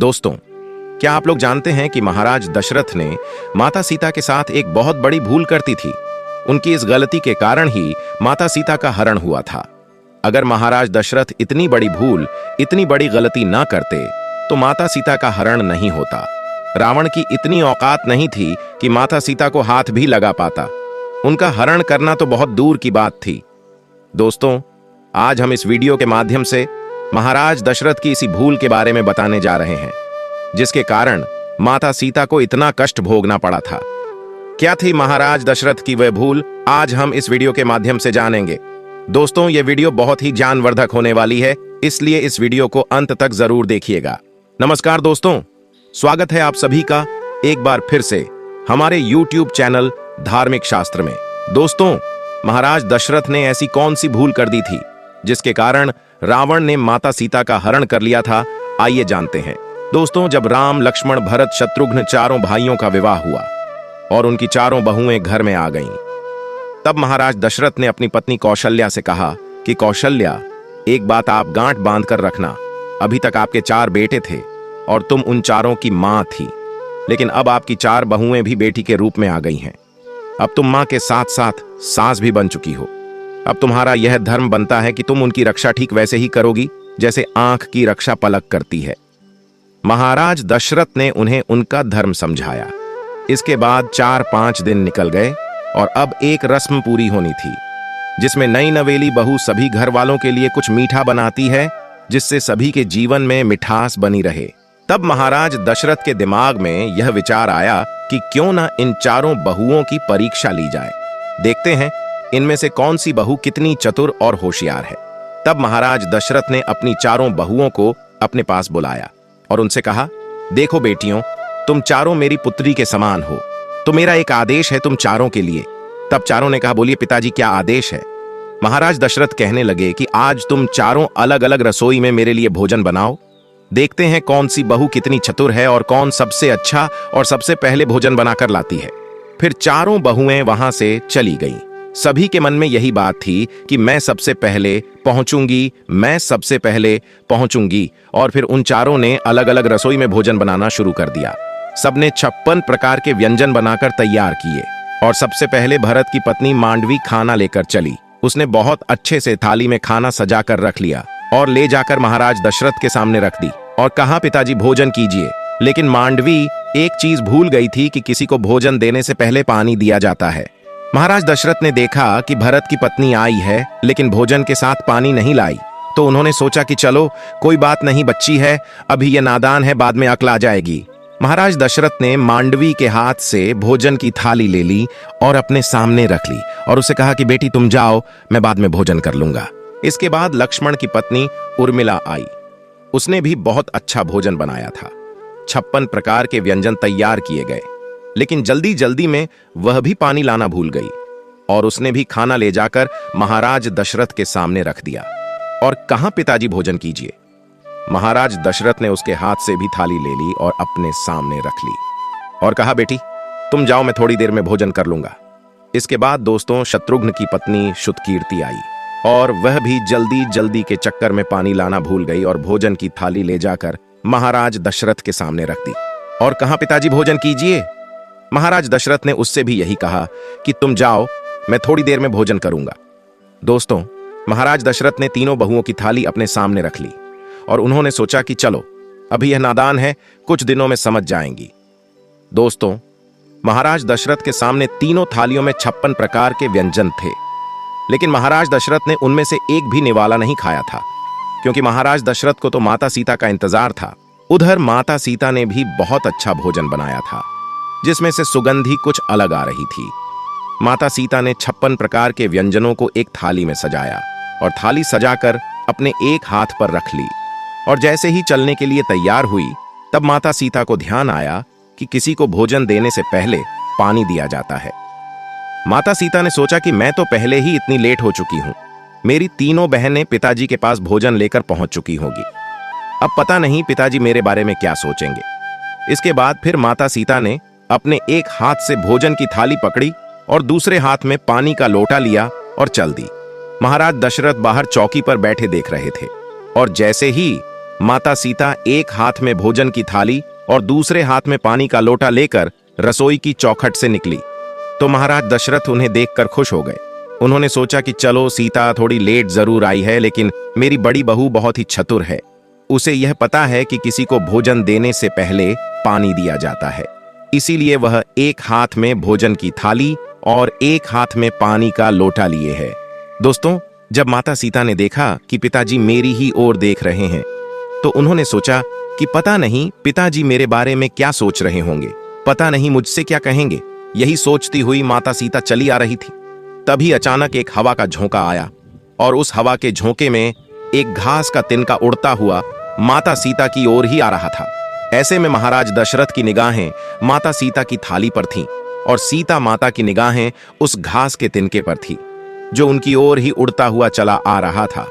दोस्तों, क्या आप लोग जानते हैं कि महाराज दशरथ ने माता सीता के साथ एक बहुत बड़ी भूल करती थी। उनकी इस गलती के कारण ही माता सीता का हरण हुआ था। अगर महाराज दशरथ इतनी बड़ी भूल, इतनी बड़ी गलती ना करते तो माता सीता का हरण नहीं होता। रावण की इतनी औकात नहीं थी कि माता सीता को हाथ भी लगा पाता। उनका हरण करना तो बहुत दूर की बात थी। दोस्तों, आज हम इस वीडियो के माध्यम से महाराज दशरथ की इसी भूल के बारे में बताने जा रहे हैं, जिसके कारण माता सीता को इतना कष्ट भोगना पड़ा था। क्या थी महाराज दशरथ की वह भूल, आज हम इस वीडियो के माध्यम से जानेंगे। दोस्तों, यह वीडियो बहुत ही ज्ञानवर्धक होने वाली है, इसलिए इस वीडियो को अंत तक जरूर देखिएगा। नमस्कार दोस्तों, स्वागत है आप सभी का एक बार फिर से हमारे YouTube चैनल धार्मिक शास्त्र में। दोस्तों, महाराज दशरथ ने ऐसी कौन सी भूल कर दी थी जिसके कारण रावण ने माता सीता का हरण कर लिया था, आइए जानते हैं। दोस्तों, जब राम, लक्ष्मण, भरत, शत्रुघ्न चारों भाइयों का विवाह हुआ और उनकी चारों बहुएं घर में आ गईं, तब महाराज दशरथ ने अपनी पत्नी कौशल्या से कहा कि कौशल्या, एक बात आप गांठ बांध कर रखना। अभी तक आपके 4 बेटे थे और तुम उन चारों की मां थी, लेकिन अब आपकी 4 बहुएं भी बेटी के रूप में आ गई हैं। अब तुम मां के साथ साथ सास भी बन चुकी हो। अब तुम्हारा यह धर्म बनता है कि तुम उनकी रक्षा ठीक वैसे ही करोगी जैसे आंख की रक्षा पलक करती है। महाराज दशरथ ने उन्हें उनका धर्म समझाया। इसके बाद 4-5 दिन निकल गए और अब एक रस्म पूरी होनी थी, जिसमें नई नवेली बहू सभी घर वालों के लिए कुछ मीठा बनाती है, जिससे सभी के जीवन में मिठास बनी रहे। तब महाराज दशरथ के दिमाग में यह विचार आया कि क्यों ना इन चारों बहुओं की परीक्षा ली जाए। देखते हैं इनमें से कौन सी बहू कितनी चतुर और होशियार है। तब महाराज दशरथ ने अपनी चारों बहुओं को अपने पास बुलाया और उनसे कहा, देखो बेटियों, तुम चारों मेरी पुत्री के समान हो, तो मेरा एक आदेश है तुम चारों के लिए। तब चारों ने कहा, बोलिए पिताजी, क्या आदेश है। महाराज दशरथ कहने लगे कि आज तुम चारों अलग अलग रसोई में मेरे लिए भोजन बनाओ। देखते हैं कौन सी बहू कितनी चतुर है और कौन सबसे अच्छा और सबसे पहले भोजन बनाकर लाती है। फिर चारों बहुएं वहां से चली गईं। सभी के मन में यही बात थी कि मैं सबसे पहले पहुंचूंगी, मैं सबसे पहले पहुंचूंगी। और फिर उन चारों ने अलग अलग रसोई में भोजन बनाना शुरू कर दिया। सबने 56 प्रकार के व्यंजन बनाकर तैयार किए और सबसे पहले भरत की पत्नी मांडवी खाना लेकर चली। उसने बहुत अच्छे से थाली में खाना सजा कर रख लिया और ले जाकर महाराज दशरथ के सामने रख दी और कहा, पिताजी भोजन कीजिए। लेकिन मांडवी एक चीज भूल गई थी कि किसी को भोजन देने से पहले पानी दिया जाता है। महाराज दशरथ ने देखा कि भरत की पत्नी आई है लेकिन भोजन के साथ पानी नहीं लाई, तो उन्होंने सोचा कि चलो कोई बात नहीं, बच्ची है, अभी ये नादान है, बाद में अक्ल आ जाएगी। महाराज दशरथ ने मांडवी के हाथ से भोजन की थाली ले ली और अपने सामने रख ली और उसे कहा कि बेटी तुम जाओ, मैं बाद में भोजन कर लूंगा। इसके बाद लक्ष्मण की पत्नी उर्मिला आई। उसने भी बहुत अच्छा भोजन बनाया था। 56 प्रकार के व्यंजन तैयार किए गए, लेकिन जल्दी जल्दी में वह भी पानी लाना भूल गई और उसने भी खाना ले जाकर महाराज दशरथ के सामने रख दिया और कहा, पिताजी भोजन कीजिए। महाराज दशरथ ने उसके हाथ से भी थाली ले ली और अपने सामने रख ली और कहा, बेटी तुम जाओ, मैं थोड़ी देर में भोजन कर लूंगा। इसके बाद दोस्तों, शत्रुघ्न की पत्नी शुतकीर्ति आई और वह भी जल्दी जल्दी के चक्कर में पानी लाना भूल गई और भोजन की थाली ले जाकर महाराज दशरथ के सामने रख दी और कहा, पिताजी भोजन कीजिए। महाराज दशरथ ने उससे भी यही कहा कि तुम जाओ, मैं थोड़ी देर में भोजन करूंगा। दोस्तों, महाराज दशरथ ने तीनों बहुओं की थाली अपने सामने रख ली और उन्होंने सोचा कि चलो, अभी यह नादान है, कुछ दिनों में समझ जाएंगी। दोस्तों, महाराज दशरथ के सामने तीनों थालियों में 56 प्रकार के व्यंजन थे, लेकिन महाराज दशरथ ने उनमें से एक भी निवाला नहीं खाया था, क्योंकि महाराज दशरथ को तो माता सीता का इंतजार था। उधर माता सीता ने भी बहुत अच्छा भोजन बनाया था, जिसमें से सुगंध ही कुछ अलग आ रही थी। माता सीता ने 56 प्रकार के व्यंजनों को एक थाली में सजाया और थाली सजाकर अपने एक हाथ पर रख ली और जैसे ही चलने के लिए तैयार हुई, तब माता सीता को ध्यान आया कि किसी को भोजन देने से पहले पानी दिया जाता है। माता सीता ने सोचा कि मैं तो पहले ही इतनी लेट हो चुकी हूं, मेरी तीनों बहनें पिताजी के पास भोजन लेकर पहुंच चुकी होंगी। अब पता नहीं पिताजी मेरे बारे में क्या सोचेंगे। इसके बाद फिर माता सीता ने अपने एक हाथ से भोजन की थाली पकड़ी और दूसरे हाथ में पानी का लोटा लिया और चल दी। महाराज दशरथ बाहर चौकी पर बैठे देख रहे थे और जैसे ही माता सीता एक हाथ में भोजन की थाली और दूसरे हाथ में पानी का लोटा लेकर रसोई की चौखट से निकली। तो महाराज दशरथ उन्हें देखकर खुश हो गए। उन्होंने सोचा कि चलो सीता थोड़ी लेट जरूर आई है, लेकिन मेरी बड़ी बहू बहुत ही चतुर है। उसे यह पता है कि किसी को भोजन देने से पहले पानी दिया जाता है, इसीलिए वह एक हाथ में भोजन की थाली और एक हाथ में पानी का लोटा लिए है। दोस्तों, जब माता सीता ने देखा कि पिताजी मेरी ही ओर देख रहे हैं, तो उन्होंने सोचा कि पता नहीं पिताजी मेरे बारे में क्या सोच रहे होंगे, पता नहीं मुझसे क्या कहेंगे। यही सोचती हुई माता सीता चली आ रही थी। तभी अचानक एक हवा का झोंका आया और उस हवा के झोंके में एक घास का तिनका उड़ता हुआ माता सीता की ओर ही आ रहा था। ऐसे में महाराज दशरथ की निगाहें माता सीता की थाली पर थीं और सीता माता की निगाहें उस घास के तिनके पर थी जो उनकी ओर ही उड़ता हुआ चला आ रहा था।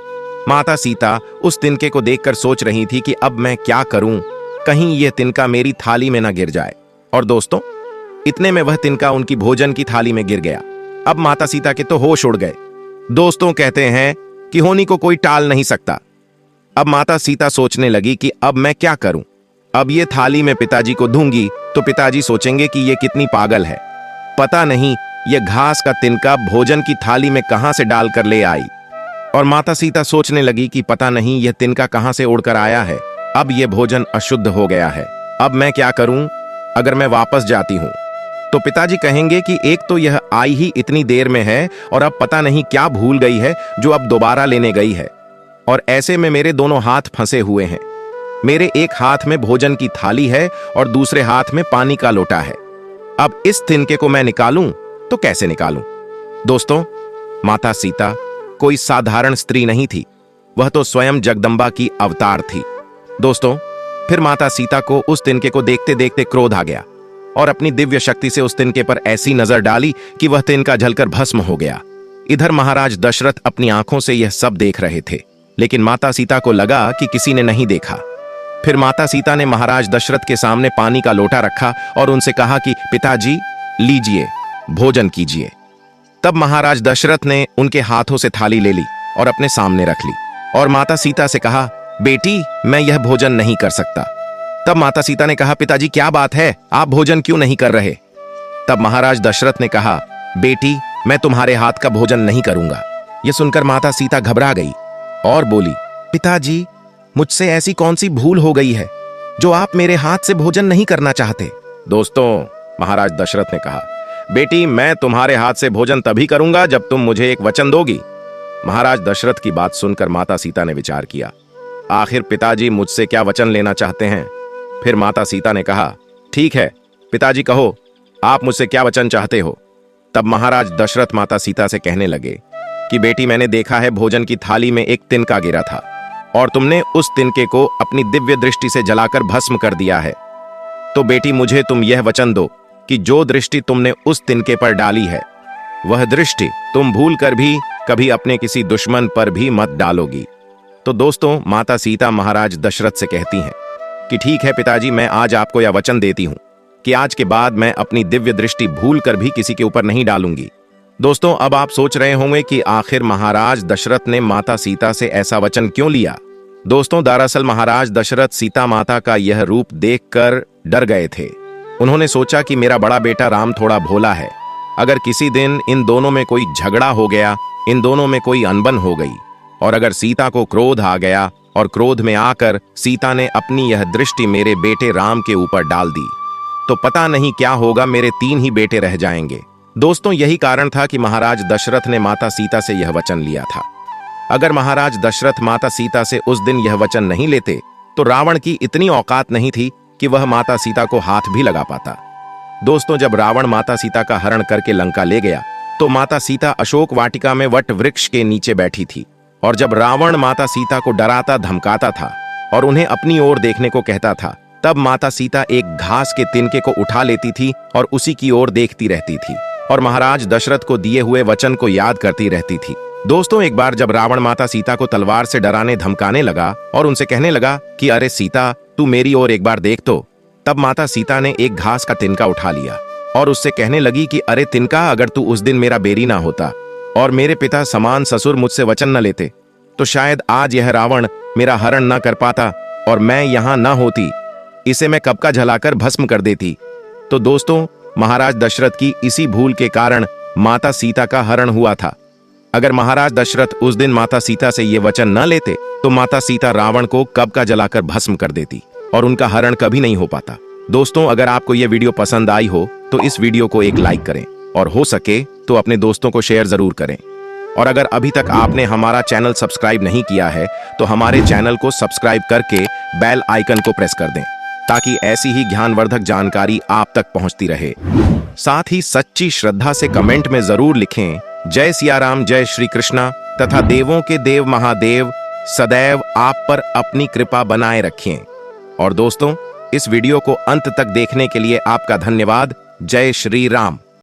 माता सीता उस तिनके को देखकर सोच रही थी कि अब मैं क्या करूं, कहीं यह तिनका मेरी थाली में न गिर जाए। और दोस्तों, इतने में वह तिनका उनकी भोजन की थाली में गिर गया। अब माता सीता के तो होश उड़ गए। दोस्तों, कहते हैं कि होनी को कोई टाल नहीं सकता। अब माता सीता सोचने लगी कि अब मैं क्या करूं, अब ये थाली में पिताजी को दूंगी तो पिताजी सोचेंगे कि ये कितनी पागल है, पता नहीं ये घास का तिनका भोजन की थाली में कहां से डालकर ले आई। और माता सीता सोचने लगी कि पता नहीं यह तिनका कहां से उड़कर आया है, अब यह भोजन अशुद्ध हो गया है, अब मैं क्या करूं। अगर मैं वापस जाती हूं तो पिताजी कहेंगे कि एक तो यह आई ही इतनी देर में है और अब पता नहीं क्या भूल गई है जो अब दोबारा लेने गई है। और ऐसे में मेरे दोनों हाथ फंसे हुए हैं, मेरे एक हाथ में भोजन की थाली है और दूसरे हाथ में पानी का लोटा है। अब इस तिनके को मैं निकालूं तो कैसे निकालूं। दोस्तों, माता सीता कोई साधारण स्त्री नहीं थी, वह तो स्वयं जगदंबा की अवतार थी। दोस्तों, फिर माता सीता को उस तिनके को देखते देखते क्रोध आ गया और अपनी दिव्य शक्ति से उस तिनके पर ऐसी नजर डाली कि वह तिनका जलकर भस्म हो गया। इधर महाराज दशरथ अपनी आंखों से यह सब देख रहे थे, लेकिन माता सीता को लगा कि किसी ने नहीं देखा। फिर माता सीता ने महाराज दशरथ के सामने पानी का लोटा रखा और उनसे कहा कि पिताजी लीजिए, भोजन कीजिए। तब महाराज दशरथ ने उनके हाथों से थाली ले ली और अपने सामने रख ली और माता सीता से कहा, बेटी मैं यह भोजन नहीं कर सकता। तब माता सीता ने कहा, पिताजी क्या बात है, आप भोजन क्यों नहीं कर रहे। तब महाराज दशरथ ने कहा, बेटी मैं तुम्हारे हाथ का भोजन नहीं करूंगा। यह सुनकर माता सीता घबरा गई और बोली, पिताजी मुझसे ऐसी कौन सी भूल हो गई है जो आप मेरे हाथ से भोजन नहीं करना चाहते। दोस्तों, महाराज दशरथ ने कहा, बेटी मैं तुम्हारे हाथ से भोजन तभी करूंगा जब तुम मुझे एक वचन दोगी। महाराज दशरथ की बात सुनकर माता सीता ने विचार किया, आखिर पिताजी मुझसे क्या वचन लेना चाहते हैं। फिर माता सीता ने कहा, ठीक है पिताजी कहो, आप मुझसे क्या वचन चाहते हो। तब महाराज दशरथ माता सीता से कहने लगे कि बेटी मैंने देखा है भोजन की थाली में एक तिनका गिरा था और तुमने उस तिनके को अपनी दिव्य दृष्टि से जलाकर भस्म कर दिया है। तो बेटी मुझे तुम यह वचन दो कि जो दृष्टि तुमने उस तिनके पर डाली है वह दृष्टि तुम भूल कर भी कभी अपने किसी दुश्मन पर भी मत डालोगी। तो दोस्तों, माता सीता महाराज दशरथ से कहती हैं कि ठीक है पिताजी, मैं आज आपको यह वचन देती हूं कि आज के बाद मैं अपनी दिव्य दृष्टि भूल कर भी किसी के ऊपर नहीं डालूंगी। दोस्तों, अब आप सोच रहे होंगे कि आखिर महाराज दशरथ ने माता सीता से ऐसा वचन क्यों लिया। दोस्तों, दरअसल महाराज दशरथ सीता माता का यह रूप देखकर डर गए थे। उन्होंने सोचा कि मेरा बड़ा बेटा राम थोड़ा भोला है, अगर किसी दिन इन दोनों में कोई झगड़ा हो गया, इन दोनों में कोई अनबन हो गई और अगर सीता को क्रोध आ गया और क्रोध में आकर सीता ने अपनी यह दृष्टि मेरे बेटे राम के ऊपर डाल दी, तो पता नहीं क्या होगा, मेरे 3 ही बेटे रह जाएंगे। दोस्तों, यही कारण था कि महाराज दशरथ ने माता सीता से यह वचन लिया था। अगर महाराज दशरथ माता सीता से उस दिन यह वचन नहीं लेते तो रावण की इतनी औकात नहीं थी कि वह माता सीता को हाथ भी लगा पाता। दोस्तों, जब रावण माता सीता का हरण करके लंका ले गया तो माता सीता अशोक वाटिका में वट वृक्ष के नीचे बैठी थी और जब रावण माता सीता को डराता धमकाता था और उन्हें अपनी ओर देखने को कहता था, तब माता सीता एक घास के तिनके को उठा लेती थी और उसी की ओर देखती रहती थी और महाराज दशरथ को दिए हुए वचन को याद करती रहती थी। दोस्तों, एक बार जब रावण माता सीता को तलवार से डराने धमकाने लगा और उनसे कहने लगा कि अरे सीता तू मेरी ओर एक बार देख, तो तब माता सीता ने एक घास का तिनका उठा लिया और उससे कहने लगी कि अरे तिनका, अगर तू उस दिन मेरा बेरी ना होता और मेरे पिता समान ससुर मुझसे वचन न लेते तो शायद आज यह रावण मेरा हरण न कर पाता और मैं यहाँ न होती, इसे मैं कब का जलाकर भस्म कर देती। तो दोस्तों, महाराज दशरथ की इसी भूल के कारण माता सीता का हरण हुआ था। अगर महाराज दशरथ उस दिन माता सीता से ये वचन न लेते तो माता सीता रावण को कब का जलाकर भस्म कर देती और उनका हरण कभी नहीं हो पाता। दोस्तों, अगर आपको यह वीडियो पसंद आई हो तो इस वीडियो को एक लाइक करें और हो सके तो अपने दोस्तों को शेयर जरूर करें। और अगर अभी तक आपने हमारा चैनल सब्सक्राइब नहीं किया है तो हमारे चैनल को सब्सक्राइब करके बेल आइकन को प्रेस कर दें ताकि ऐसी ही ज्ञानवर्धक जानकारी आप तक पहुंचती रहे। साथ ही सच्ची श्रद्धा से कमेंट में जरूर लिखें, जय सिया राम, जय श्री कृष्णा, तथा देवों के देव महादेव सदैव आप पर अपनी कृपा बनाए रखें। और दोस्तों, इस वीडियो को अंत तक देखने के लिए आपका धन्यवाद। जय श्री राम।